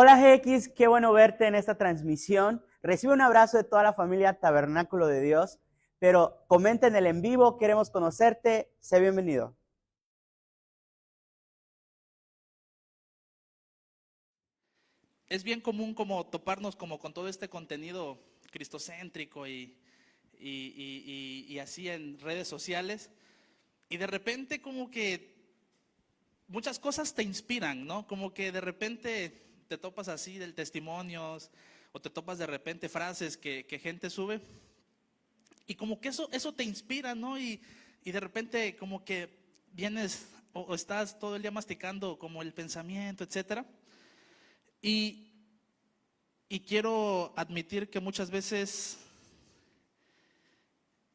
Hola GX, qué bueno verte en esta transmisión. Recibe un abrazo de toda la familia Tabernáculo de Dios, pero comenta en el en vivo, queremos conocerte, sé bienvenido. Es bien común como toparnos como con todo este contenido cristocéntrico y así en redes sociales, y de repente como que muchas cosas te inspiran, ¿no? Como que de repente te topas así del testimonios o te topas de repente frases que gente sube y como que eso te inspira, ¿no? Y de repente como que vienes o estás todo el día masticando como el pensamiento, etcétera. Y Y quiero admitir que muchas veces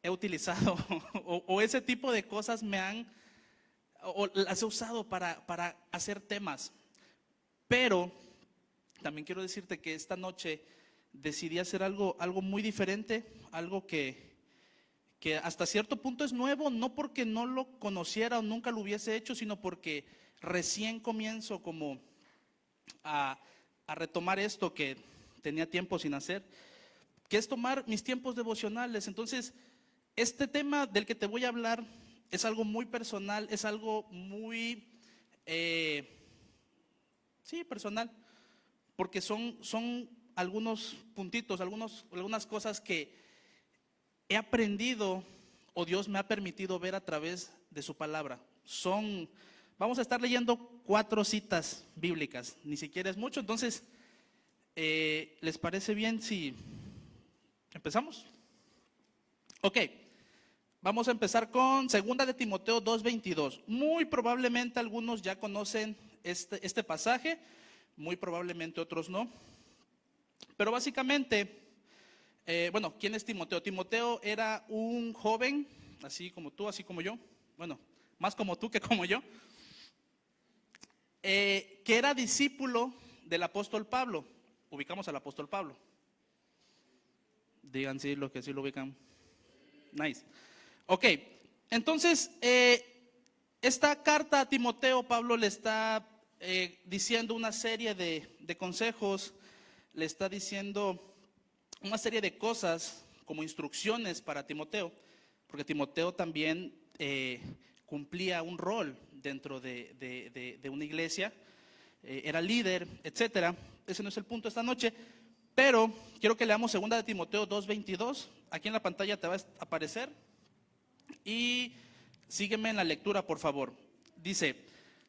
he utilizado o ese tipo de cosas o las he usado para hacer temas. Pero también quiero decirte que esta noche decidí hacer algo muy diferente, algo que hasta cierto punto es nuevo, no porque no lo conociera o nunca lo hubiese hecho, sino porque recién comienzo como a, a retomar esto que tenía tiempo sin hacer, que es tomar mis tiempos devocionales. Entonces, este tema del que te voy a hablar es algo muy personal, es algo muy, sí, personal, porque son algunos puntitos, algunas cosas que he aprendido o Dios me ha permitido ver a través de su palabra. Vamos a estar leyendo 4 citas bíblicas, ni siquiera es mucho, entonces, ¿les parece bien si empezamos? Ok, vamos a empezar con segunda de Timoteo 2:22. Muy probablemente algunos ya conocen este pasaje, muy probablemente otros no. Pero básicamente, bueno, ¿quién es Timoteo? Timoteo era un joven, así como tú, así como yo. Bueno, más como tú que como yo. Que era discípulo del apóstol Pablo. Ubicamos al apóstol Pablo. Digan sí, los que sí lo ubican. Nice. Ok, entonces, esta carta a Timoteo, Pablo le está diciendo una serie de consejos, le está diciendo una serie de cosas como instrucciones para Timoteo, porque Timoteo también cumplía un rol dentro de una iglesia, era líder, etcétera. Ese no es el punto esta noche, pero quiero que leamos segunda de Timoteo 2:22. Aquí en la pantalla te va a aparecer. Y sígueme en la lectura, por favor. Dice,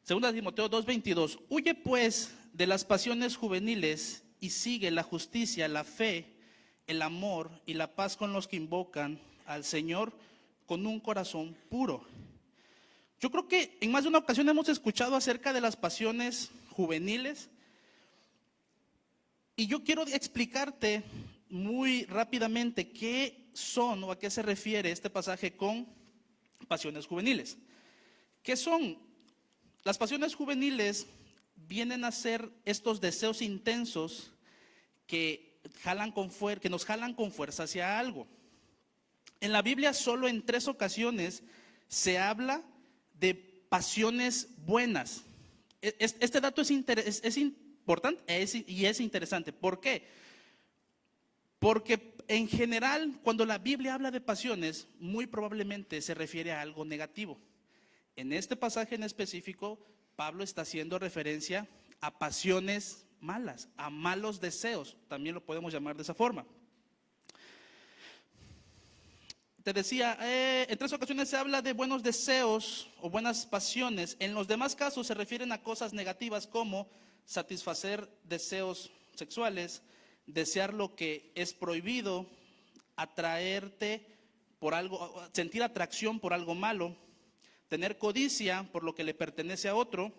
2 Timoteo 2:22, huye pues de las pasiones juveniles y sigue la justicia, la fe, el amor y la paz con los que invocan al Señor con un corazón puro. Yo creo que en más de una ocasión hemos escuchado acerca de las pasiones juveniles y yo quiero explicarte muy rápidamente qué son o a qué se refiere este pasaje con pasiones juveniles. ¿Qué son? Las pasiones juveniles vienen a ser estos deseos intensos que nos jalan con fuerza hacia algo. En la Biblia solo en 3 ocasiones se habla de pasiones buenas. Este dato es importante y es interesante. ¿Por qué? Porque en general, cuando la Biblia habla de pasiones, muy probablemente se refiere a algo negativo. En este pasaje en específico, Pablo está haciendo referencia a pasiones malas, a malos deseos, también lo podemos llamar de esa forma. Te decía, en 3 ocasiones se habla de buenos deseos o buenas pasiones. En los demás casos se refieren a cosas negativas como satisfacer deseos sexuales, desear lo que es prohibido, atraerte por algo, sentir atracción por algo malo, tener codicia por lo que le pertenece a otro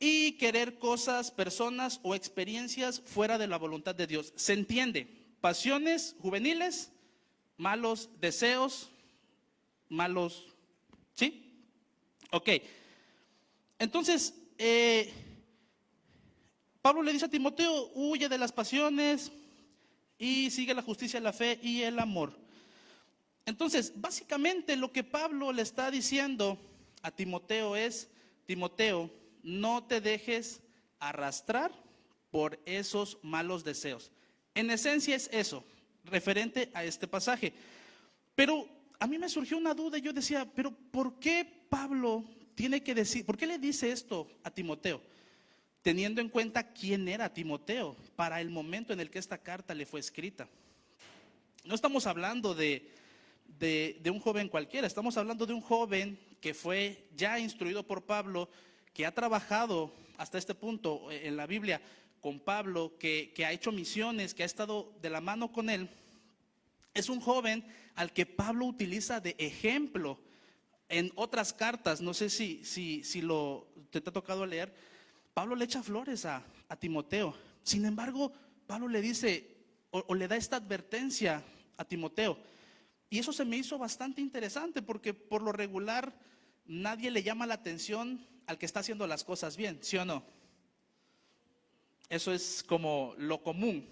y querer cosas, personas o experiencias fuera de la voluntad de Dios. ¿Se entiende? Pasiones juveniles, malos deseos, malos, ¿sí? Ok. Entonces, Pablo le dice a Timoteo, huye de las pasiones y sigue la justicia, la fe y el amor. Entonces, básicamente lo que Pablo le está diciendo a Timoteo es, Timoteo, no te dejes arrastrar por esos malos deseos. En esencia es eso, referente a este pasaje. Pero a mí me surgió una duda y yo decía, pero ¿por qué Pablo tiene que decir, por qué le dice esto a Timoteo? Teniendo en cuenta quién era Timoteo para el momento en el que esta carta le fue escrita. No estamos hablando de un joven cualquiera, estamos hablando de un joven que fue ya instruido por Pablo, que ha trabajado hasta este punto en la Biblia con Pablo, que ha hecho misiones, que ha estado de la mano con él. Es un joven al que Pablo utiliza de ejemplo en otras cartas. No sé si te ha tocado leer. Pablo le echa flores a Timoteo. Sin embargo, Pablo le dice o le da esta advertencia a Timoteo. Y eso se me hizo bastante interesante porque por lo regular nadie le llama la atención al que está haciendo las cosas bien, ¿sí o no? Eso es como lo común.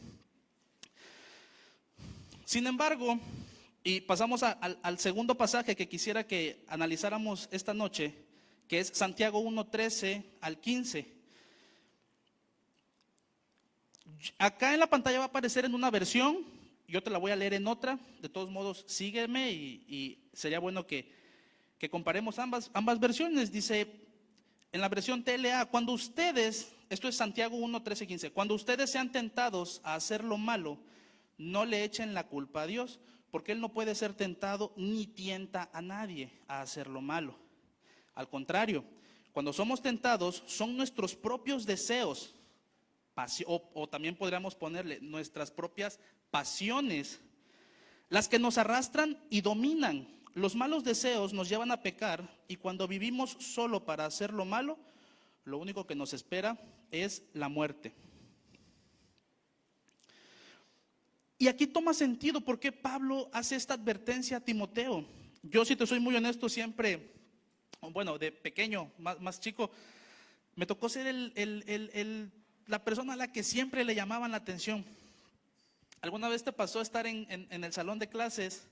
Sin embargo, y pasamos al segundo pasaje que quisiera que analizáramos esta noche, que es Santiago 1:13 al 15. Acá en la pantalla va a aparecer en una versión, yo te la voy a leer en otra. De todos modos, sígueme y sería bueno que comparemos ambas versiones. Dice en la versión TLA, cuando ustedes, esto es Santiago 1:13, 15, cuando ustedes sean tentados a hacer lo malo, no le echen la culpa a Dios, porque Él no puede ser tentado ni tienta a nadie a hacer lo malo. Al contrario, cuando somos tentados, son nuestros propios deseos, o también podríamos ponerle nuestras propias pasiones, las que nos arrastran y dominan. Los malos deseos nos llevan a pecar y cuando vivimos solo para hacer lo malo, lo único que nos espera es la muerte. Y aquí toma sentido por qué Pablo hace esta advertencia a Timoteo. Yo, si te soy muy honesto, siempre, bueno, de pequeño, más chico, me tocó ser la persona a la que siempre le llamaban la atención. ¿Alguna vez te pasó estar en el salón de clases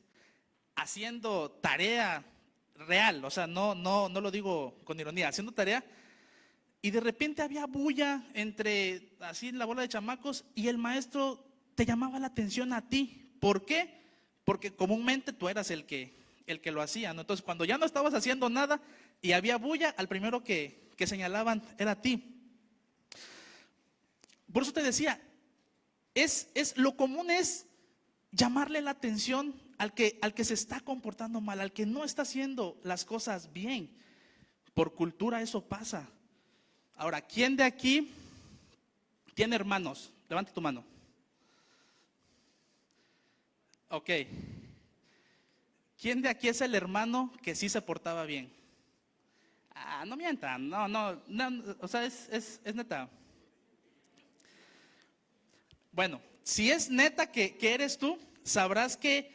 haciendo tarea real? O sea, no lo digo con ironía, haciendo tarea, y de repente había bulla entre así la bola de chamacos y el maestro te llamaba la atención a ti. ¿Por qué? Porque comúnmente tú eras el que lo hacía, ¿no? Entonces, cuando ya no estabas haciendo nada y había bulla, al primero que señalaban era a ti. Por eso te decía, lo común es llamarle la atención al que se está comportando mal, al que no está haciendo las cosas bien. Por cultura eso pasa. Ahora, ¿quién de aquí tiene hermanos? Levante tu mano. Ok. ¿Quién de aquí es el hermano que sí se portaba bien? No mientan, no, o sea, es neta. Bueno, si es neta que eres tú, sabrás que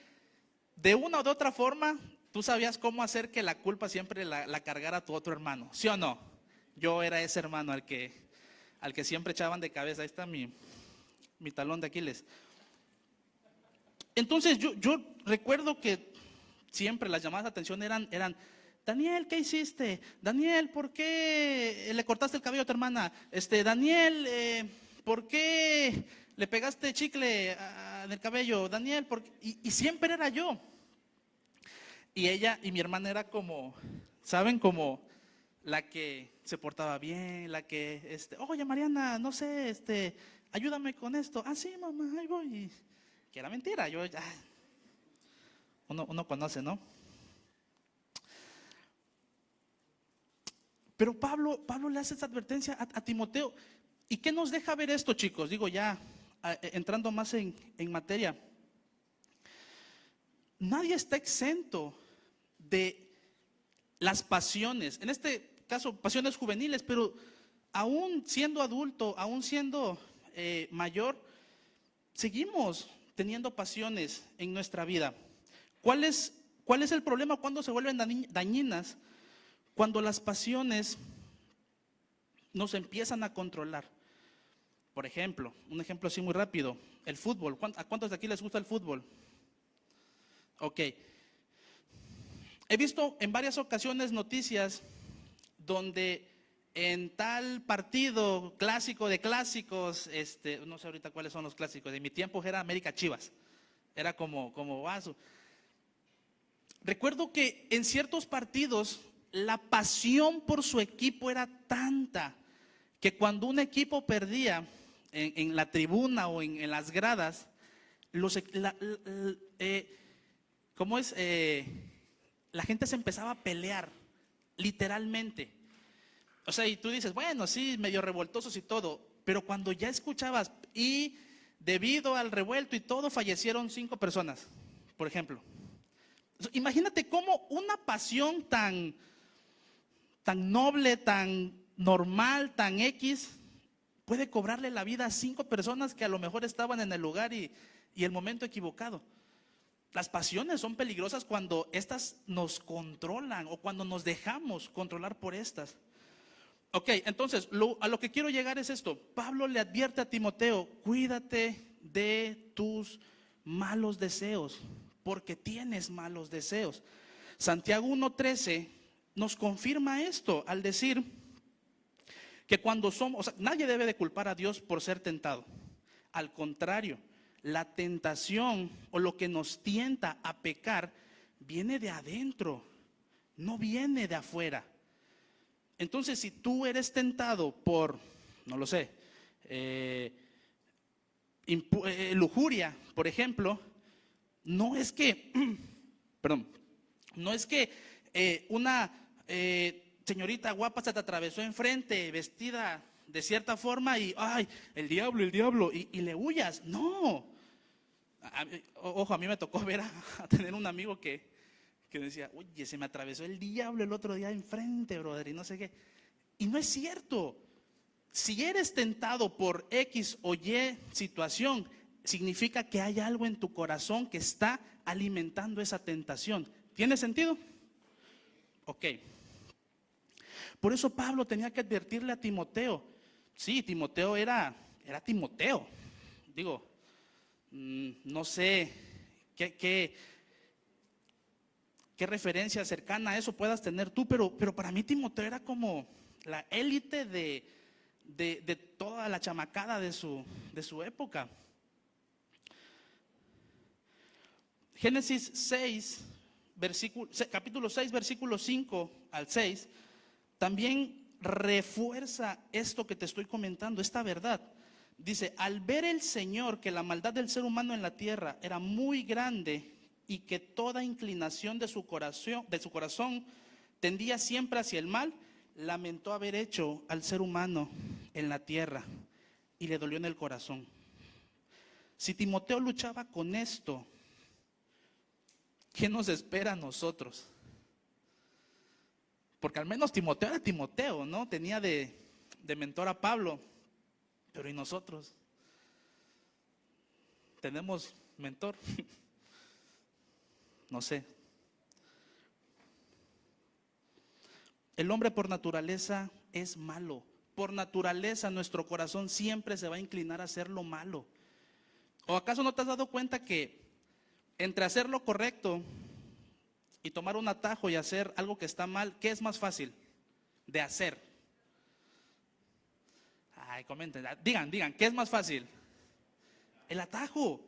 de una o de otra forma, tú sabías cómo hacer que la culpa siempre la cargara tu otro hermano, ¿sí o no? Yo era ese hermano al que siempre echaban de cabeza. Ahí está mi talón de Aquiles. Entonces yo recuerdo que siempre las llamadas de atención eran Daniel, ¿qué hiciste? Daniel, ¿por qué le cortaste el cabello a tu hermana? Daniel, ¿por qué le pegaste chicle en el cabello? Daniel, ¿por qué? Y siempre era yo. Y ella y mi hermana era como, ¿saben? Como la que se portaba bien, la que, oye Mariana, no sé, ayúdame con esto. Sí, mamá, ahí voy. Que era mentira, yo ya, uno conoce, ¿no? Pero Pablo le hace esta advertencia a Timoteo. ¿Y qué nos deja ver esto, chicos? Digo, ya entrando más en materia. Nadie está exento de las pasiones, en este caso pasiones juveniles, pero aún siendo adulto, aún siendo mayor, seguimos teniendo pasiones en nuestra vida. ¿Cuál es el problema cuando se vuelven dañinas? Cuando las pasiones nos empiezan a controlar. Por ejemplo, un ejemplo así muy rápido, el fútbol. ¿A cuántos de aquí les gusta el fútbol? Ok. He visto en varias ocasiones noticias donde en tal partido clásico de clásicos, no sé ahorita cuáles son los clásicos, de mi tiempo era América Chivas, era como vaso. Recuerdo que en ciertos partidos la pasión por su equipo era tanta que cuando un equipo perdía en la tribuna o en las gradas, ¿cómo es? La gente se empezaba a pelear, literalmente. O sea, y tú dices, bueno, sí, medio revoltosos y todo, pero cuando ya escuchabas, y debido al revuelto y todo, fallecieron 5 personas, por ejemplo. Imagínate cómo una pasión tan noble, tan normal, tan X, puede cobrarle la vida a 5 personas que a lo mejor estaban en el lugar y el momento equivocado. Las pasiones son peligrosas cuando estas nos controlan o cuando nos dejamos controlar por estas. Ok, entonces a lo que quiero llegar es esto. Pablo le advierte a Timoteo, cuídate de tus malos deseos, porque tienes malos deseos. Santiago 1:13 nos confirma esto al decir que cuando somos, o sea, nadie debe de culpar a Dios por ser tentado. Al contrario, la tentación o lo que nos tienta a pecar viene de adentro, no viene de afuera. Entonces, si tú eres tentado por, no lo sé, lujuria, por ejemplo, no es que, perdón, no es que una señorita guapa se te atravesó enfrente, vestida de cierta forma y, ay, el diablo, y le huyas. No. Ojo, a mí me tocó ver a tener un amigo que decía, oye, se me atravesó el diablo el otro día enfrente, brother, y no sé qué. Y no es cierto. Si eres tentado por X o Y situación, significa que hay algo en tu corazón que está alimentando esa tentación. ¿Tiene sentido? Ok. Por eso Pablo tenía que advertirle a Timoteo. Sí, Timoteo era Timoteo. Digo, no sé qué referencia cercana a eso puedas tener tú, pero para mí Timoteo era como la élite de toda la chamacada de su época. Génesis 6, capítulo 6, versículo 5 al 6, también refuerza esto que te estoy comentando, esta verdad. Dice, al ver el Señor que la maldad del ser humano en la tierra era muy grande y que toda inclinación de su corazón tendía siempre hacia el mal, lamentó haber hecho al ser humano en la tierra y le dolió en el corazón. Si Timoteo luchaba con esto, ¿qué nos espera a nosotros? Porque al menos Timoteo era Timoteo, ¿no? Tenía de mentor a Pablo. Pero ¿y nosotros? ¿Tenemos mentor? No sé. El hombre por naturaleza es malo. Por naturaleza nuestro corazón siempre se va a inclinar a hacer lo malo. ¿O acaso no te has dado cuenta que entre hacer lo correcto y tomar un atajo y hacer algo que está mal, ¿qué es más fácil de hacer? Ay, comenten, digan, ¿qué es más fácil? El atajo.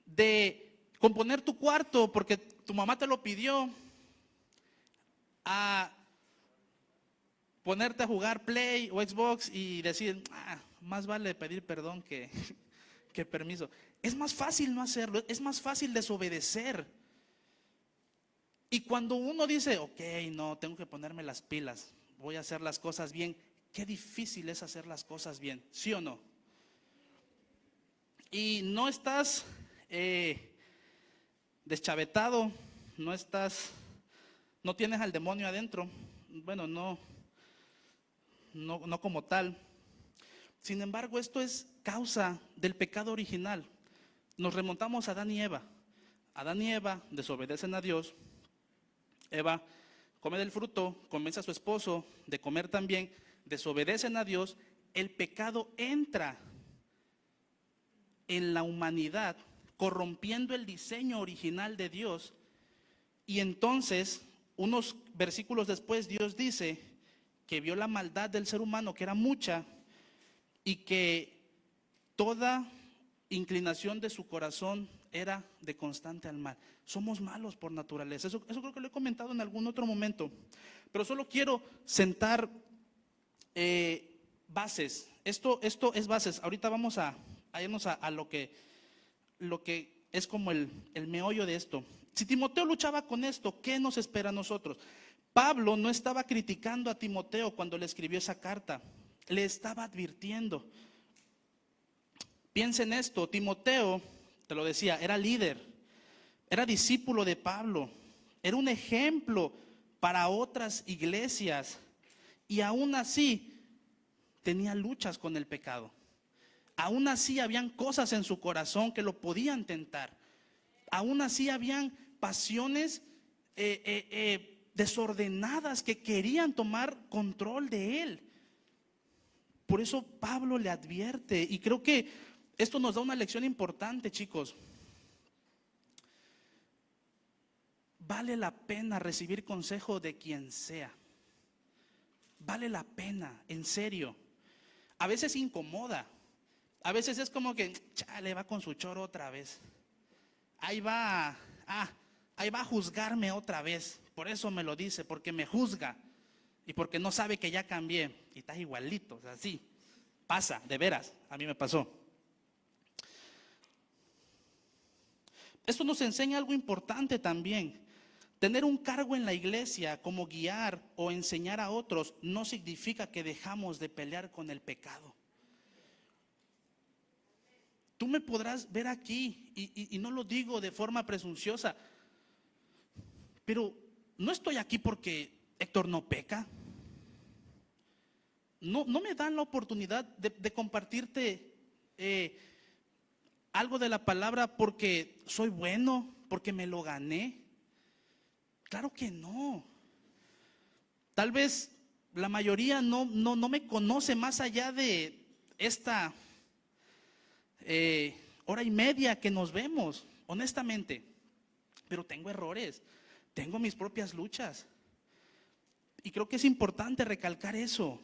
De componer tu cuarto porque tu mamá te lo pidió, a ponerte a jugar Play o Xbox y decir, más vale pedir perdón que permiso. Es más fácil no hacerlo, es más fácil desobedecer. Y cuando uno dice, ok, no, tengo que ponerme las pilas, voy a hacer las cosas bien, qué difícil es hacer las cosas bien, ¿sí o no? Y no estás deschavetado, no tienes al demonio adentro, bueno, no como tal. Sin embargo, esto es causa del pecado original. Nos remontamos a Adán y Eva. Adán y Eva desobedecen a Dios. Eva come del fruto, convence a su esposo de comer también, desobedecen a Dios. El pecado entra en la humanidad, corrompiendo el diseño original de Dios. Y entonces, unos versículos después, Dios dice que vio la maldad del ser humano, que era mucha, y que toda inclinación de su corazón era de constante al mal. Somos malos por naturaleza. Eso creo que lo he comentado en algún otro momento. Pero solo quiero sentar bases. Esto es bases. Ahorita vamos a irnos a lo que es como el meollo de esto. Si Timoteo luchaba con esto, ¿qué nos espera a nosotros? Pablo no estaba criticando a Timoteo cuando le escribió esa carta. Le estaba advirtiendo. Piensa en esto, Timoteo, te lo decía, era líder, era discípulo de Pablo, era un ejemplo para otras iglesias y aún así tenía luchas con el pecado. Aún así habían cosas en su corazón que lo podían tentar. Aún así habían pasiones desordenadas que querían tomar control de él. Por eso Pablo le advierte, y creo que esto nos da una lección importante, chicos. Vale la pena recibir consejo de quien sea. Vale la pena, en serio. A veces incomoda. A veces es como que, chale, va con su choro otra vez. Ahí va a juzgarme otra vez. Por eso me lo dice, porque me juzga. Y porque no sabe que ya cambié. Y estás igualito, o sea, sí. Pasa, de veras, a mí me pasó. Esto nos enseña algo importante también. Tener un cargo en la iglesia como guiar o enseñar a otros no significa que dejamos de pelear con el pecado. Tú me podrás ver aquí y no lo digo de forma presunciosa, pero no estoy aquí porque Héctor no peca. No me dan la oportunidad de compartirte algo de la palabra porque soy bueno, porque me lo gané. Claro que no. Tal vez la mayoría no me conoce más allá de esta hora y media que nos vemos, honestamente. Pero tengo errores, tengo mis propias luchas. Y creo que es importante recalcar eso.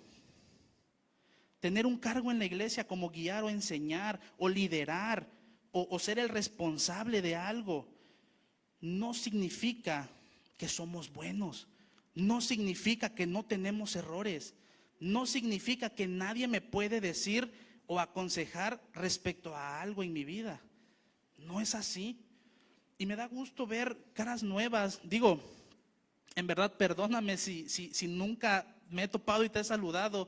Tener un cargo en la iglesia como guiar o enseñar o liderar o ser el responsable de algo no significa que somos buenos, no significa que no tenemos errores, no significa que nadie me puede decir o aconsejar respecto a algo en mi vida. No es así. Y me da gusto ver caras nuevas. Digo, en verdad, perdóname si nunca me he topado y te he saludado.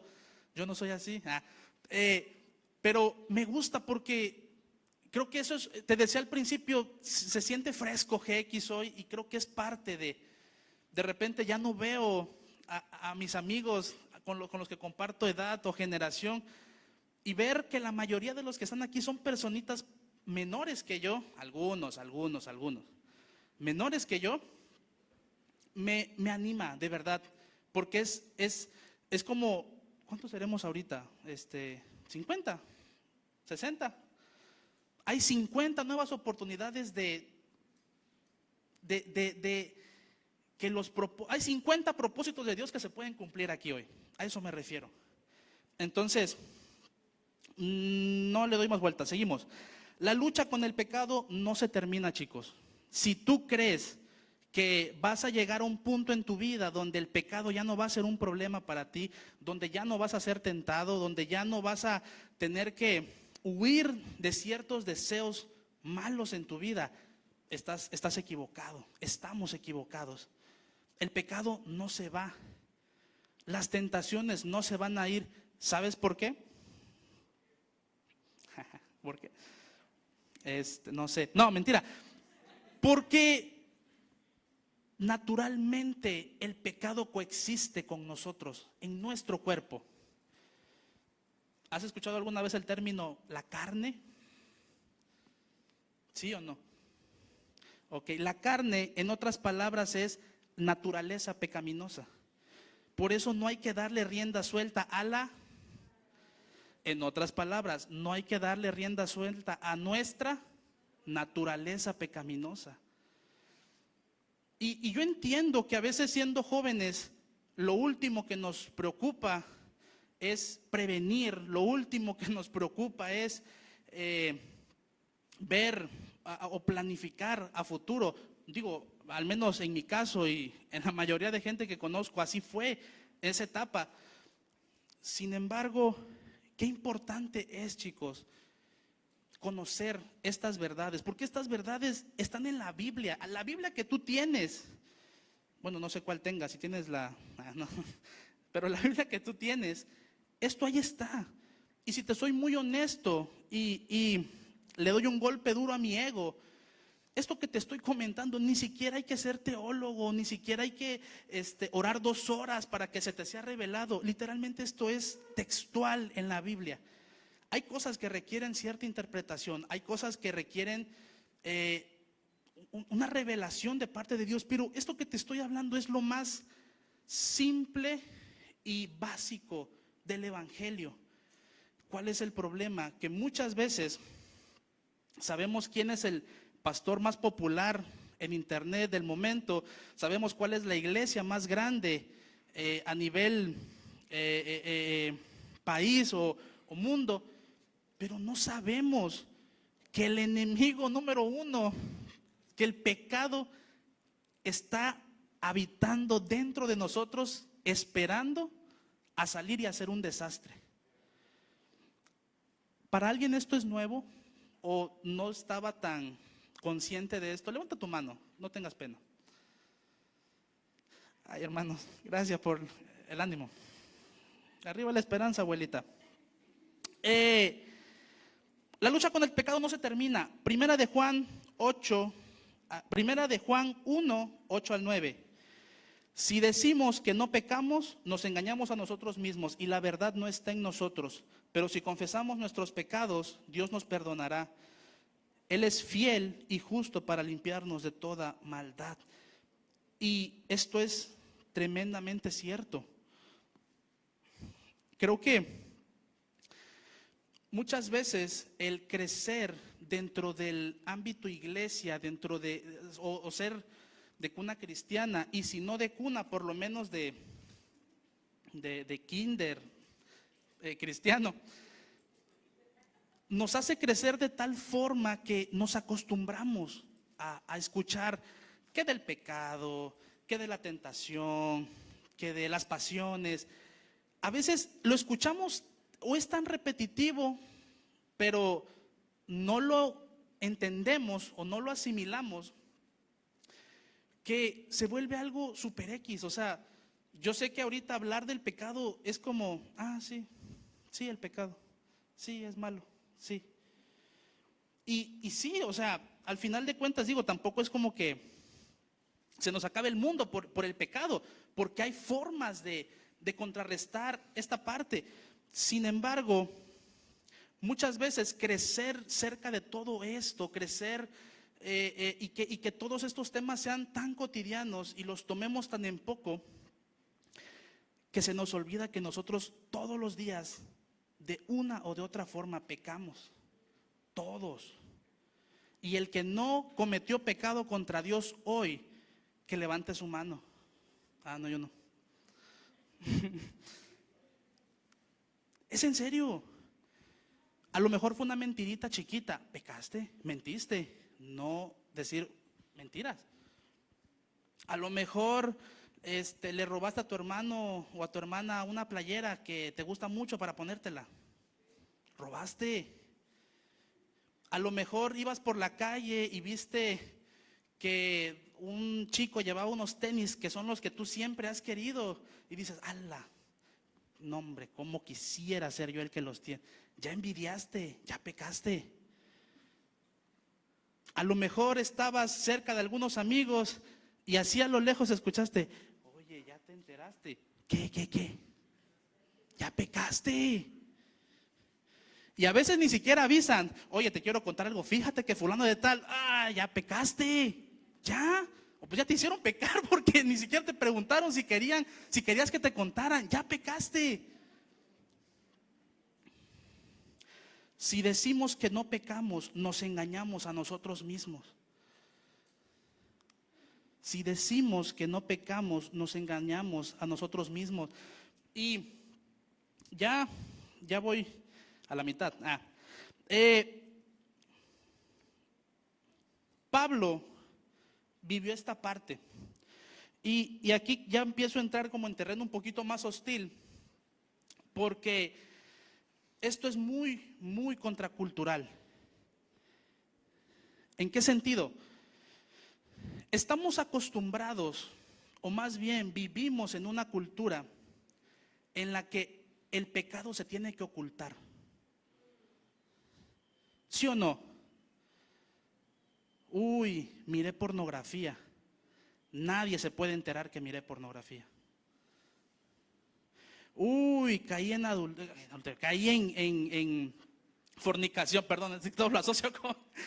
Yo no soy así. Pero me gusta porque creo que eso es, te decía al principio, se siente fresco GX hoy y creo que es parte de repente ya no veo a mis amigos con los que comparto edad o generación y ver que la mayoría de los que están aquí son personitas menores que yo, algunos, menores que yo, me anima de verdad, porque es como, ¿cuántos seremos ahorita? 50, 60. Hay 50 nuevas oportunidades hay 50 propósitos de Dios que se pueden cumplir aquí hoy. A eso me refiero. Entonces, no le doy más vueltas, seguimos. La lucha con el pecado no se termina, chicos. Si tú crees que vas a llegar a un punto en tu vida donde el pecado ya no va a ser un problema para ti, donde ya no vas a ser tentado, donde ya no vas a tener que huir de ciertos deseos malos en tu vida, estás equivocado, estamos equivocados. El pecado no se va, las tentaciones no se van a ir. ¿Sabes por qué? ¿Por qué? No sé, no, mentira. Porque naturalmente el pecado coexiste con nosotros en nuestro cuerpo. ¿Has escuchado alguna vez el término la carne? ¿Sí o no? Ok, la carne, en otras palabras, es naturaleza pecaminosa. Por eso no hay que darle rienda suelta en otras palabras, no hay que darle rienda suelta a nuestra naturaleza pecaminosa. Y yo entiendo que a veces siendo jóvenes lo último que nos preocupa es prevenir, lo último que nos preocupa es ver o planificar a futuro. Digo, al menos en mi caso y en la mayoría de gente que conozco, así fue esa etapa. Sin embargo, qué importante es, chicos, conocer estas verdades, porque estas verdades están en la Biblia que tú tienes. Bueno, no sé cuál tengas, si tienes no, pero la Biblia que tú tienes, esto ahí está. Y si te soy muy honesto y le doy un golpe duro a mi ego, esto que te estoy comentando, ni siquiera hay que ser teólogo, ni siquiera hay que orar 2 horas para que se te sea revelado. Literalmente esto es textual en la Biblia. Hay cosas que requieren cierta interpretación, hay cosas que requieren una revelación de parte de Dios, pero esto que te estoy hablando es lo más simple y básico del evangelio. ¿Cuál es el problema? Que muchas veces sabemos quién es el pastor más popular en internet del momento, sabemos cuál es la iglesia más grande a nivel país o mundo, pero no sabemos que el enemigo número 1, que el pecado está habitando dentro de nosotros, esperando a salir y hacer un desastre. ¿Para alguien esto es nuevo o no estaba tan consciente de esto? Levanta tu mano, no tengas pena. Ay, hermanos, gracias por el ánimo. Arriba la esperanza, abuelita. La lucha con el pecado no se termina. Primera de Juan 1, 8 al 9. Si decimos que no pecamos, nos engañamos a nosotros mismos y la verdad no está en nosotros. Pero si confesamos nuestros pecados, Dios nos perdonará. Él es fiel y justo para limpiarnos de toda maldad. Y esto es tremendamente cierto. Creo que muchas veces el crecer dentro del ámbito iglesia, dentro de o ser de cuna cristiana, y si no de cuna, por lo menos de kinder cristiano, nos hace crecer de tal forma que nos acostumbramos a escuchar que del pecado, que de la tentación, que de las pasiones. A veces lo escuchamos o es tan repetitivo, pero no lo entendemos o no lo asimilamos, que se vuelve algo super X. O sea, yo sé que ahorita hablar del pecado es como, sí, el pecado, sí, es malo, sí. Y sí, o sea, al final de cuentas digo, tampoco es como que se nos acabe el mundo por el pecado, porque hay formas de contrarrestar esta parte. Sin embargo, muchas veces crecer cerca de todo esto, crecer y que todos estos temas sean tan cotidianos y los tomemos tan en poco, que se nos olvida que nosotros todos los días, de una o de otra forma, pecamos. Todos. Y el que no cometió pecado contra Dios hoy, que levante su mano. No, yo no. Es en serio. A lo mejor fue una mentirita chiquita. Pecaste, mentiste. No decir mentiras. A lo mejor le robaste a tu hermano o a tu hermana una playera que te gusta mucho para ponértela. Robaste. A lo mejor ibas por la calle y viste que un chico llevaba unos tenis que son los que tú siempre has querido y dices, ¡ala! No, hombre, cómo quisiera ser yo el que los tiene. Ya envidiaste, ya pecaste. A lo mejor estabas cerca de algunos amigos y así a lo lejos escuchaste, oye, ya te enteraste. ¿Qué? Ya pecaste. Y a veces ni siquiera avisan, oye, te quiero contar algo, fíjate que fulano de tal, ya pecaste, ya, o pues ya te hicieron pecar porque ni siquiera te preguntaron si querías que te contaran, ya pecaste. Si decimos que no pecamos, nos engañamos a nosotros mismos. Si decimos que no pecamos, nos engañamos a nosotros mismos. Y ya voy a la mitad. Pablo vivió esta parte. Y aquí ya empiezo a entrar como en terreno un poquito más hostil, porque esto es muy, muy contracultural. ¿En qué sentido? Estamos acostumbrados, o más bien vivimos en una cultura en la que el pecado se tiene que ocultar. ¿Sí o no? Uy, miré pornografía. Nadie se puede enterar que miré pornografía. Uy, caí en en fornicación, perdón, todo lo asocio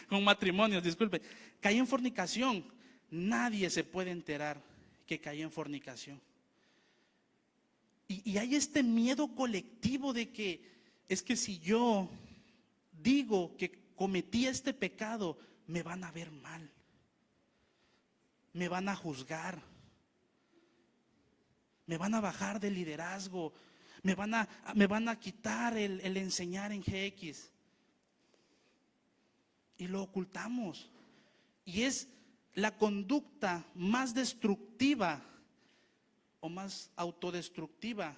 con matrimonios, disculpe. Caí en fornicación. Nadie se puede enterar que caí en fornicación. Y hay este miedo colectivo de que es que si yo digo que cometí este pecado, me van a ver mal. Me van a juzgar. Me van a bajar del liderazgo. Me van a quitar el enseñar en GX. Y lo ocultamos. Y es la conducta más destructiva o más autodestructiva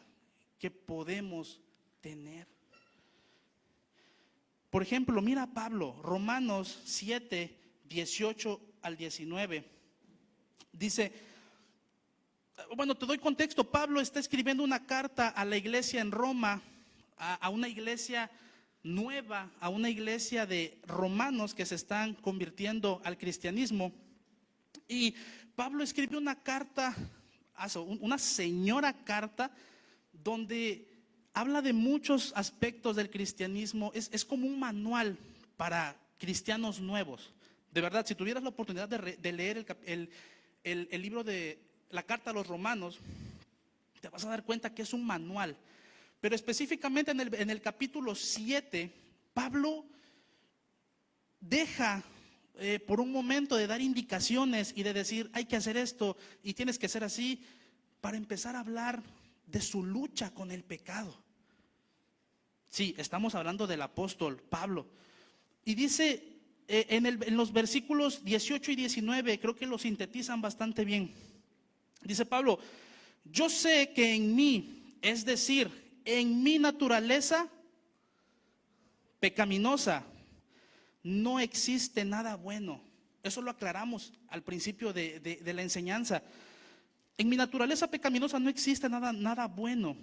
que podemos tener. Por ejemplo, mira a Pablo, Romanos 7, 18 al 19. Dice, bueno, te doy contexto. Pablo está escribiendo una carta a la iglesia en Roma, a una iglesia nueva, a una iglesia de romanos que se están convirtiendo al cristianismo. Y Pablo escribe una carta, una señora carta, donde habla de muchos aspectos del cristianismo. Es como un manual para cristianos nuevos. De verdad, si tuvieras la oportunidad de leer el libro de la carta a los romanos, te vas a dar cuenta que es un manual. Pero específicamente en el capítulo 7, Pablo deja por un momento de dar indicaciones y de decir hay que hacer esto y tienes que ser así, para empezar a hablar de su lucha con el pecado. Sí, estamos hablando del apóstol Pablo. Y dice en los versículos 18 y 19, creo que lo sintetizan bastante bien. Dice Pablo, yo sé que en mí, es decir, en mi naturaleza pecaminosa, no existe nada bueno. Eso lo aclaramos al principio de la enseñanza. En mi naturaleza pecaminosa no existe nada bueno.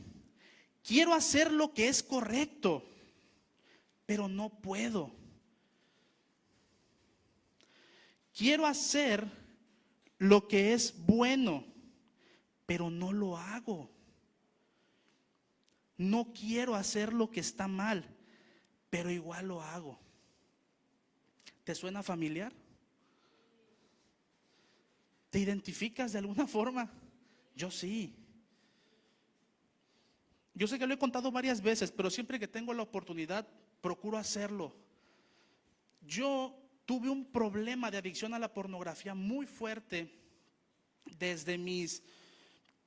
Quiero hacer lo que es correcto, pero no puedo. Quiero hacer lo que es bueno, pero no lo hago. No quiero hacer lo que está mal, pero igual lo hago. ¿Te suena familiar? ¿Te identificas de alguna forma? Yo sí. Yo sé que lo he contado varias veces, pero siempre que tengo la oportunidad, procuro hacerlo. Yo tuve un problema de adicción a la pornografía muy fuerte desde mis,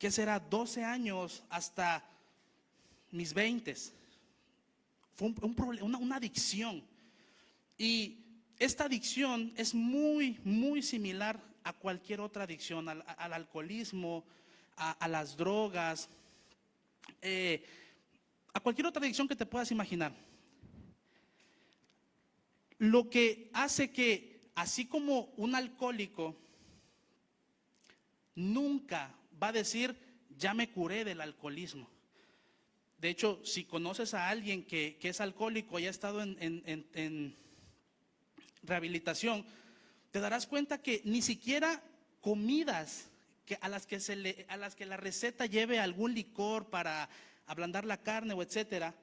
¿qué será?, 12 años hasta mis 20. Fue un problema, una adicción. Y esta adicción es muy, muy similar a cualquier otra adicción, al alcoholismo, a las drogas, a cualquier otra adicción que te puedas imaginar. Lo que hace que, así como un alcohólico nunca va a decir, ya me curé del alcoholismo. De hecho, si conoces a alguien que es alcohólico y ha estado en rehabilitación, te darás cuenta que ni siquiera comidas a las que la receta lleve algún licor para ablandar la carne o etcétera,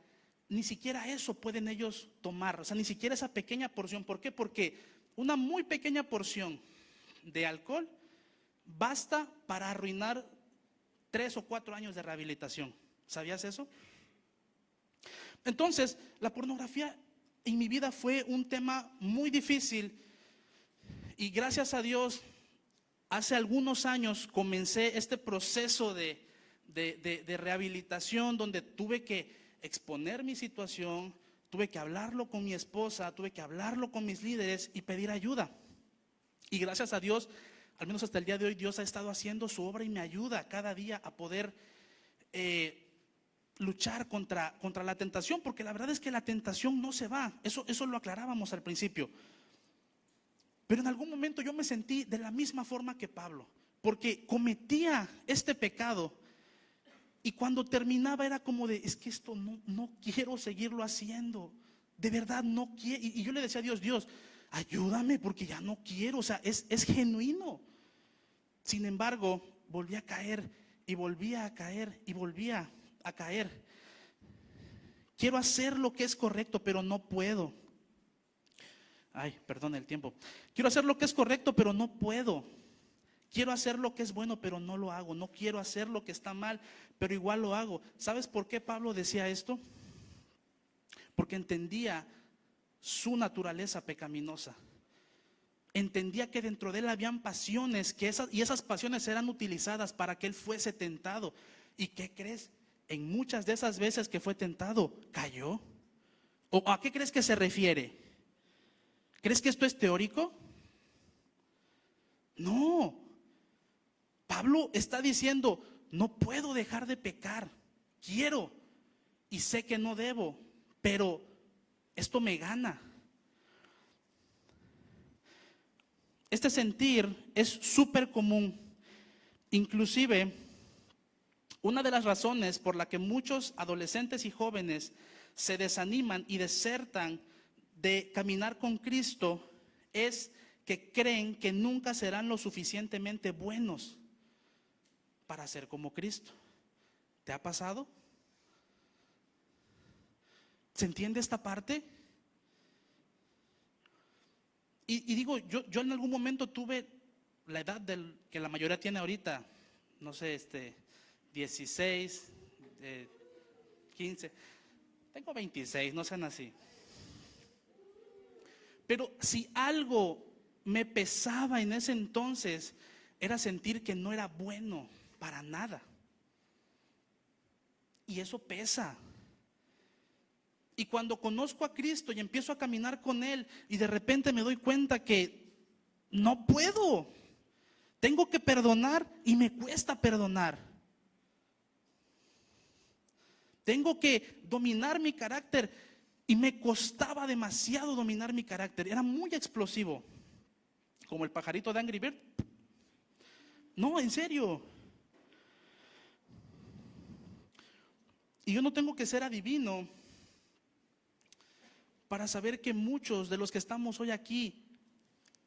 ni siquiera eso pueden ellos tomar, o sea, ni siquiera esa pequeña porción. ¿Por qué? Porque una muy pequeña porción de alcohol basta para arruinar 3 o 4 años de rehabilitación. ¿Sabías eso? Entonces, la pornografía en mi vida fue un tema muy difícil y gracias a Dios hace algunos años comencé este proceso de rehabilitación donde tuve que exponer mi situación, tuve que hablarlo con mi esposa, tuve que hablarlo con mis líderes y pedir ayuda. Y gracias a Dios, al menos hasta el día de hoy, Dios ha estado haciendo su obra y me ayuda cada día a poder luchar contra la tentación, porque la verdad es que la tentación no se va. Eso lo aclarábamos al principio. Pero en algún momento yo me sentí de la misma forma que Pablo, porque cometía este pecado y cuando terminaba era como de, es que esto no quiero seguirlo haciendo, de verdad no quiero. Y yo le decía a Dios, Dios, ayúdame porque ya no quiero, o sea, es genuino. Sin embargo, volví a caer y volvía a caer y volvía a caer. Quiero hacer lo que es correcto, pero no puedo. Ay, perdón el tiempo. Quiero hacer lo que es correcto, pero no puedo. Quiero hacer lo que es bueno, pero no lo hago. No quiero hacer lo que está mal, pero igual lo hago. ¿Sabes por qué Pablo decía esto? Porque entendía su naturaleza pecaminosa. Entendía que dentro de él habían pasiones y esas pasiones eran utilizadas para que él fuese tentado. ¿Y qué crees? En muchas de esas veces que fue tentado, cayó. ¿O a qué crees que se refiere? ¿Crees que esto es teórico? No. Pablo está diciendo, no puedo dejar de pecar. Quiero y sé que no debo, pero esto me gana. Este sentir es súper común. Inclusive, una de las razones por la que muchos adolescentes y jóvenes se desaniman y desertan de caminar con Cristo es que creen que nunca serán lo suficientemente buenos para ser como Cristo. ¿Te ha pasado? ¿Se entiende esta parte? Y digo, yo en algún momento tuve la edad que la mayoría tiene ahorita, no sé, 16, 15, tengo 26, no sean así. Pero si algo me pesaba en ese entonces, era sentir que no era bueno para nada. Y eso pesa. Y cuando conozco a Cristo y empiezo a caminar con Él y de repente me doy cuenta que no puedo, tengo que perdonar y me cuesta perdonar. Tengo que dominar mi carácter y me costaba demasiado dominar mi carácter. Era muy explosivo, como el pajarito de Angry Bird. No, en serio. Y yo no tengo que ser adivino para saber que muchos de los que estamos hoy aquí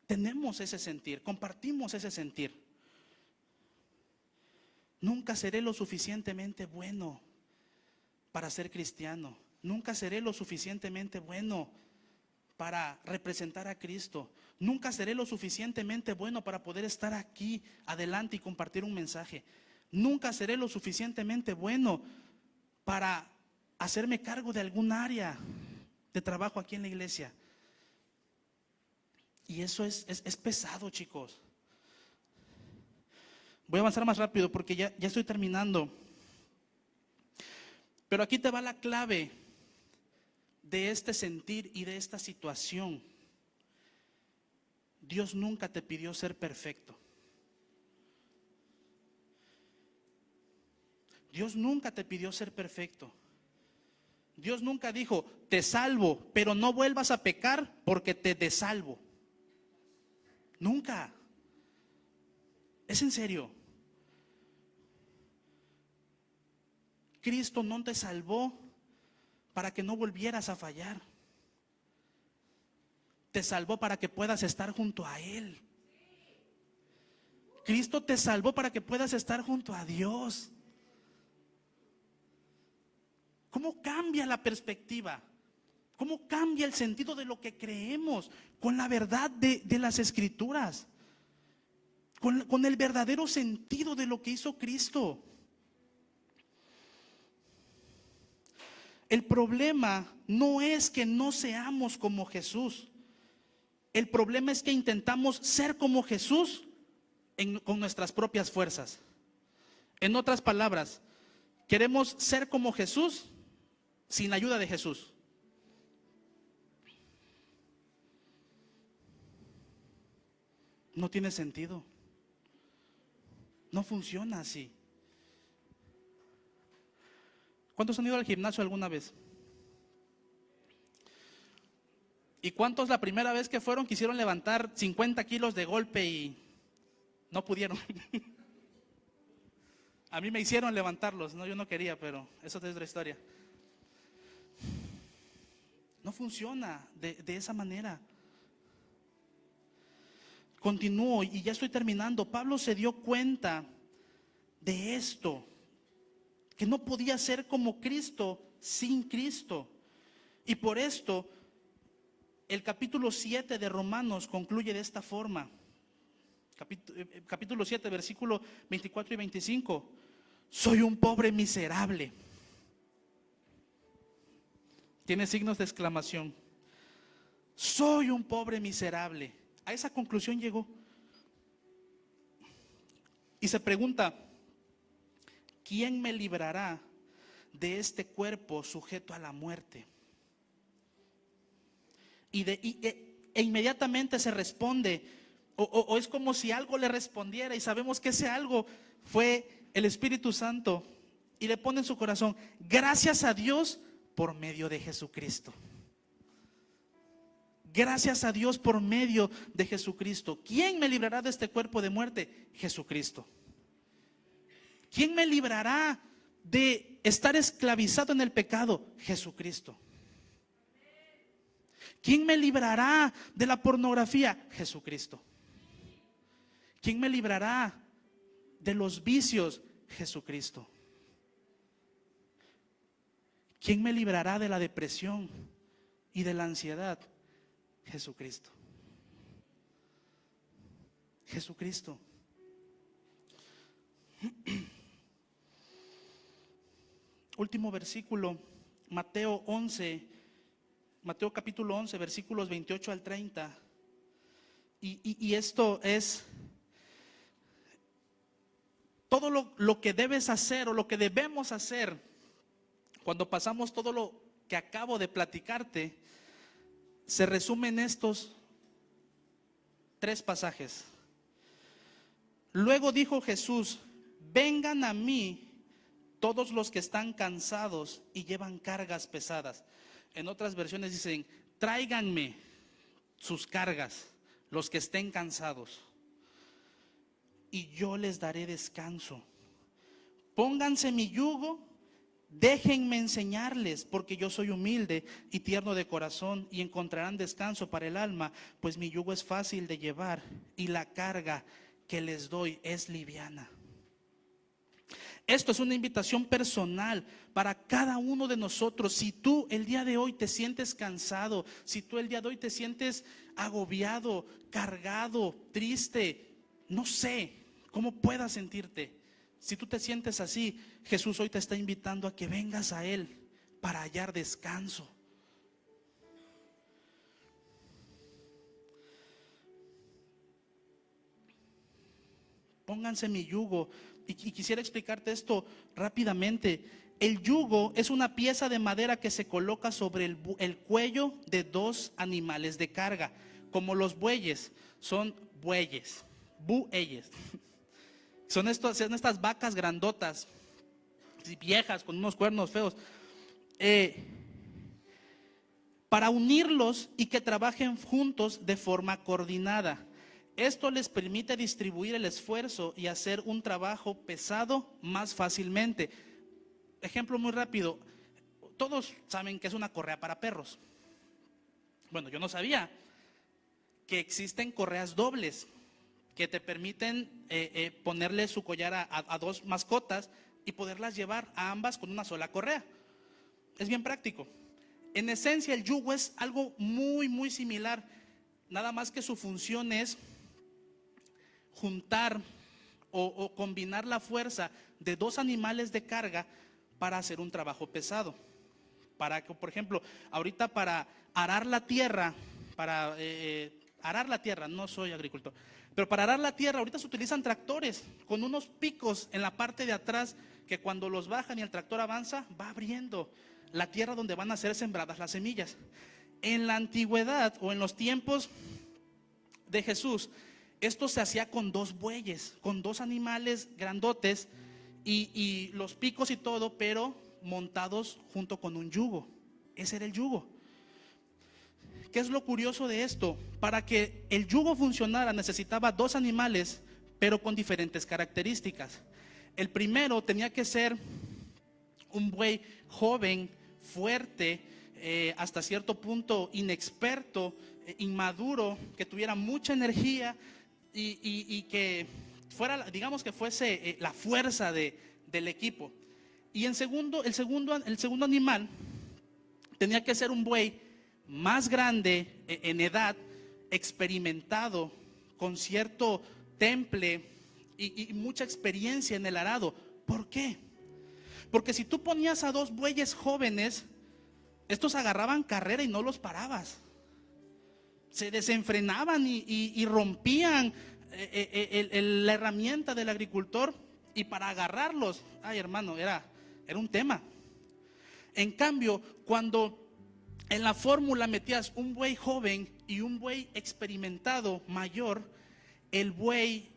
tenemos ese sentir, compartimos ese sentir. Nunca seré lo suficientemente bueno para ser cristiano. Nunca seré lo suficientemente bueno para representar a Cristo. Nunca seré lo suficientemente bueno para poder estar aquí adelante y compartir un mensaje. Nunca seré lo suficientemente bueno para hacerme cargo de algún área de trabajo aquí en la iglesia. Y eso es pesado, chicos. Voy a avanzar más rápido porque ya estoy terminando. Pero aquí te va la clave de este sentir y de esta situación. Dios nunca te pidió ser perfecto. Dios nunca te pidió ser perfecto. Dios nunca dijo, te salvo, pero no vuelvas a pecar porque te desalvo. Nunca. Es en serio. Cristo no te salvó para que no volvieras a fallar. Te salvó para que puedas estar junto a Él. Cristo te salvó para que puedas estar junto a Dios. ¿Cómo cambia la perspectiva? ¿Cómo cambia el sentido de lo que creemos con la verdad de las Escrituras? Con el verdadero sentido de lo que hizo Cristo. El problema no es que no seamos como Jesús. El problema es que intentamos ser como Jesús con nuestras propias fuerzas. En otras palabras, queremos ser como Jesús sin la ayuda de Jesús. No tiene sentido. No funciona así. ¿Cuántos han ido al gimnasio alguna vez? ¿Y cuántos la primera vez que fueron quisieron levantar 50 kilos de golpe y no pudieron? A mí me hicieron levantarlos, no, yo no quería, pero eso es otra historia. No funciona de esa manera. Continúo y ya estoy terminando. Pablo se dio cuenta de esto, que no podía ser como Cristo sin Cristo. Y por esto, el capítulo 7 de Romanos concluye de esta forma. Capítulo 7, versículo 24 y 25. Soy un pobre miserable. Tiene signos de exclamación. Soy un pobre miserable. A esa conclusión llegó. Y se pregunta, ¿quién me librará de este cuerpo sujeto a la muerte? E inmediatamente se responde, o es como si algo le respondiera, y sabemos que ese algo fue el Espíritu Santo, y le pone en su corazón, gracias a Dios por medio de Jesucristo. Gracias a Dios por medio de Jesucristo. ¿Quién me librará de este cuerpo de muerte? Jesucristo. ¿Quién me librará de estar esclavizado en el pecado? Jesucristo. ¿Quién me librará de la pornografía? Jesucristo. ¿Quién me librará de los vicios? Jesucristo. ¿Quién me librará de la depresión y de la ansiedad? Jesucristo. Jesucristo. Último versículo, Mateo capítulo 11, versículos 28 al 30. Y esto es todo lo que debes hacer o lo que debemos hacer cuando pasamos todo lo que acabo de platicarte. Se resume en estos 3 pasajes. Luego dijo Jesús, vengan a mí todos los que están cansados y llevan cargas pesadas. En otras versiones dicen, tráiganme sus cargas, los que estén cansados, y yo les daré descanso. Pónganse mi yugo, déjenme enseñarles, porque yo soy humilde y tierno de corazón, y encontrarán descanso para el alma, pues mi yugo es fácil de llevar y la carga que les doy es liviana. Esto es una invitación personal para cada uno de nosotros. Si tú el día de hoy te sientes cansado, si tú el día de hoy te sientes agobiado, cargado, triste, no sé cómo puedas sentirte. Si tú te sientes así, Jesús hoy te está invitando a que vengas a Él para hallar descanso. Pónganse mi yugo. Y quisiera explicarte esto rápidamente. El yugo es una pieza de madera que se coloca sobre el cuello de 2 animales de carga, como los bueyes. Son bueyes. Son estas vacas grandotas, viejas, con unos cuernos feos. Para unirlos y que trabajen juntos de forma coordinada. Esto les permite distribuir el esfuerzo y hacer un trabajo pesado más fácilmente. Ejemplo muy rápido. Todos saben que es una correa para perros. Bueno, yo no sabía que existen correas dobles que te permiten ponerle su collar a 2 mascotas y poderlas llevar a ambas con una sola correa. Es bien práctico. En esencia, el yugo es algo muy, muy similar. Nada más que su función es juntar o combinar la fuerza de 2 animales de carga para hacer un trabajo pesado. Para que, por ejemplo, ahorita para arar la tierra, para arar la tierra, no soy agricultor, pero para arar la tierra ahorita se utilizan tractores con unos picos en la parte de atrás que cuando los bajan y el tractor avanza, va abriendo la tierra donde van a ser sembradas las semillas. En la antigüedad o en los tiempos de Jesús, esto se hacía con 2 bueyes, con 2 animales grandotes y los picos y todo, pero montados junto con un yugo. Ese era el yugo. ¿Qué es lo curioso de esto? Para que el yugo funcionara necesitaba 2 animales, pero con diferentes características. El primero tenía que ser un buey joven, fuerte, hasta cierto punto inexperto, inmaduro, que tuviera mucha energía y que fuera, digamos que fuese la fuerza del equipo. Y el segundo animal tenía que ser un buey más grande en edad, experimentado, con cierto temple y mucha experiencia en el arado. ¿Por qué? Porque si tú ponías a 2 bueyes jóvenes, estos agarraban carrera y no los parabas. Se desenfrenaban y rompían la herramienta del agricultor, y para agarrarlos, ay hermano, era un tema. En cambio, cuando en la fórmula metías un buey joven y un buey experimentado mayor, el buey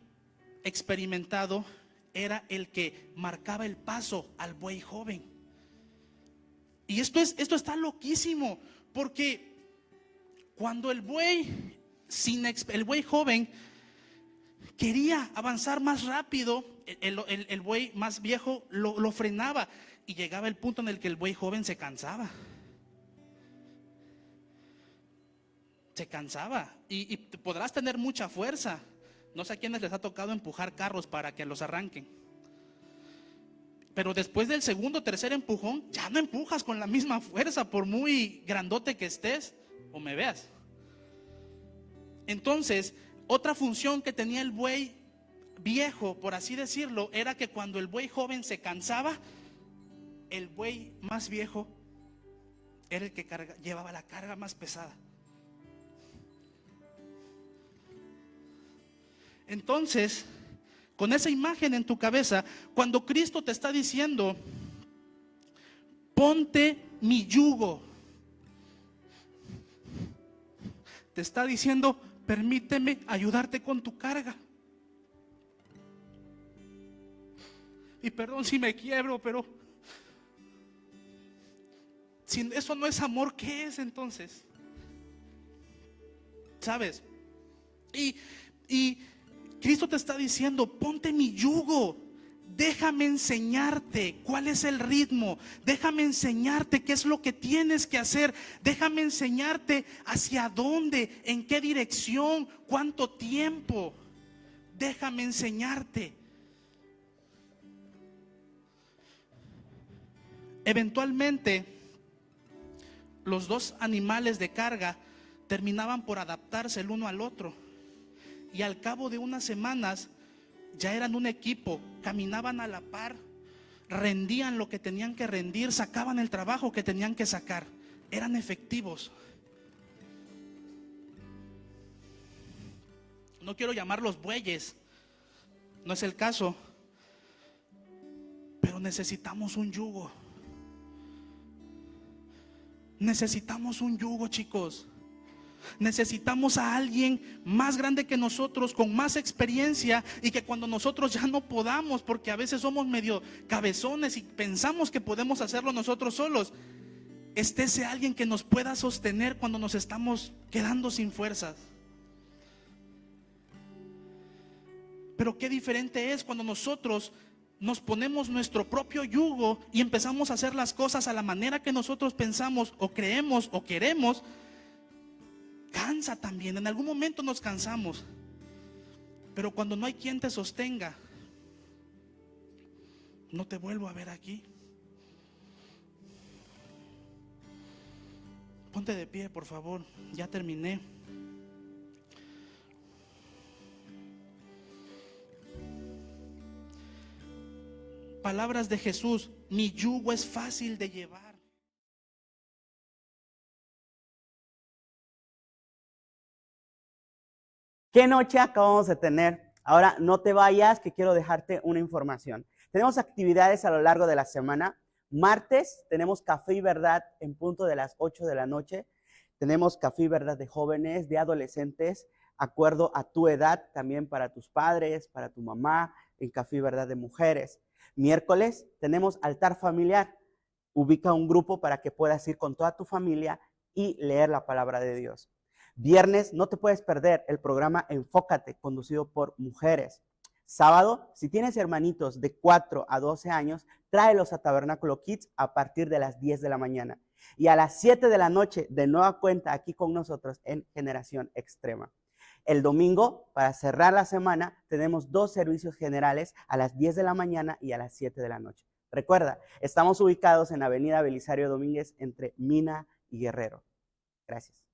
experimentado era el que marcaba el paso al buey joven. Y esto está loquísimo, porque cuando el buey joven quería avanzar más rápido, el buey más viejo lo frenaba, y llegaba el punto en el que el buey joven se cansaba. Y podrás tener mucha fuerza. No sé a quiénes les ha tocado empujar carros para que los arranquen, pero después del segundo o tercer empujón ya no empujas con la misma fuerza, por muy grandote que estés o me veas. Entonces, otra función que tenía el buey viejo, por así decirlo, era que cuando el buey joven se cansaba, el buey más viejo era el que llevaba la carga más pesada. Entonces, con esa imagen en tu cabeza, cuando Cristo te está diciendo, ponte mi yugo, te está diciendo, permíteme ayudarte con tu carga. Y perdón si me quiebro, pero si eso no es amor, ¿qué es entonces? ¿Sabes? Y Cristo te está diciendo, ponte mi yugo, déjame enseñarte cuál es el ritmo, déjame enseñarte qué es lo que tienes que hacer, déjame enseñarte hacia dónde, en qué dirección, cuánto tiempo, déjame enseñarte. Eventualmente, los 2 animales de carga terminaban por adaptarse el uno al otro. Y al cabo de unas semanas ya eran un equipo, caminaban a la par, rendían lo que tenían que rendir, sacaban el trabajo que tenían que sacar, eran efectivos. No quiero llamarlos bueyes, no es el caso, pero necesitamos un yugo. Necesitamos un yugo, chicos. Necesitamos a alguien más grande que nosotros, con más experiencia, y que cuando nosotros ya no podamos, porque a veces somos medio cabezones y pensamos que podemos hacerlo nosotros solos, esté ese alguien que nos pueda sostener cuando nos estamos quedando sin fuerzas. Pero qué diferente es cuando nosotros nos ponemos nuestro propio yugo y empezamos a hacer las cosas a la manera que nosotros pensamos o creemos o queremos. Cansa también, en algún momento nos cansamos, pero cuando no hay quien te sostenga, no te vuelvo a ver aquí. Ponte de pie, por favor, ya terminé. Palabras de Jesús, mi yugo es fácil de llevar. ¿Qué noche acabamos de tener? Ahora no te vayas, que quiero dejarte una información. Tenemos actividades a lo largo de la semana. Martes tenemos Café y Verdad en punto de las 8 de la noche. Tenemos Café y Verdad de jóvenes, de adolescentes, acuerdo a tu edad, también para tus padres, para tu mamá, en Café y Verdad de mujeres. Miércoles tenemos altar familiar. Ubica un grupo para que puedas ir con toda tu familia y leer la palabra de Dios. Viernes, no te puedes perder el programa Enfócate, conducido por mujeres. Sábado, si tienes hermanitos de 4 a 12 años, tráelos a Tabernáculo Kids a partir de las 10 de la mañana. Y a las 7 de la noche, de nueva cuenta, aquí con nosotros en Generación Extrema. El domingo, para cerrar la semana, tenemos 2 servicios generales a las 10 de la mañana y a las 7 de la noche. Recuerda, estamos ubicados en Avenida Belisario Domínguez entre Mina y Guerrero. Gracias.